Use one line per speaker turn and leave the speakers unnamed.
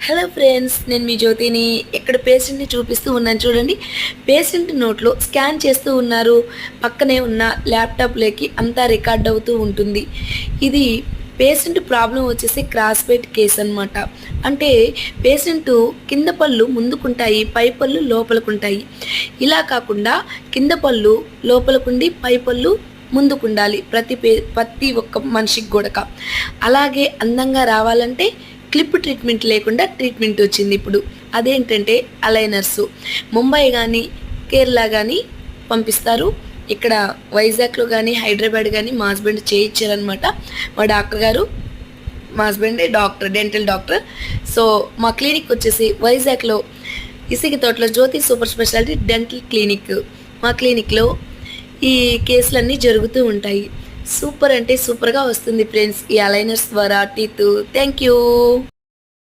Hello friends, నేను మీ జ్యోతిని. ఇక్కడ పేషెంట్ని చూపిస్తూ ఉన్నాను చూడండి. పేషెంట్ నోట్లో స్కాన్ చేస్తూ ఉన్నారు. పక్కనే ఉన్న ల్యాప్టాప్లోకి అంతా రికార్డ్ అవుతూ ఉంటుంది. ఇది పేషెంట్ ప్రాబ్లం వచ్చేసి క్రాస్ బైట్ కేస్ అనమాట. అంటే పేషెంట్ కింద పళ్ళు ముందుకుంటాయి, పై పళ్ళు లోపలికుంటాయి. ఇలా కాకుండా కింద పళ్ళు లోపలికుండి పై పళ్ళు ముందుకుండాలి ప్రతి ఒక్క మనిషికి కూడా. అలాగే అందంగా రావాలంటే క్లిప్ ట్రీట్మెంట్ లేకుండా ట్రీట్మెంట్ వచ్చింది ఇప్పుడు. అదేంటంటే అలైనర్సు. ముంబై కానీ కేరళ కానీ పంపిస్తారు. ఇక్కడ వైజాగ్లో కానీ హైదరాబాద్ కానీ మా హస్బెండ్ చేయించారనమాట. మా డాక్టర్ గారు, మా హస్బెండే డాక్టర్, డెంటల్ డాక్టర్. సో మా క్లినిక్ వచ్చేసి వైజాగ్లో ఇసిగి తోటలో జ్యోతి సూపర్ స్పెషాలిటీ డెంటల్ క్లినిక్. మా క్లినిక్లో ఈ కేసులన్నీ జరుగుతూ ఉంటాయి. సూపర్ అంటే సూపర్గా వస్తుంది ఫ్రెండ్స్ ఈ అలైనర్స్ ద్వారా టీత్. Thank you.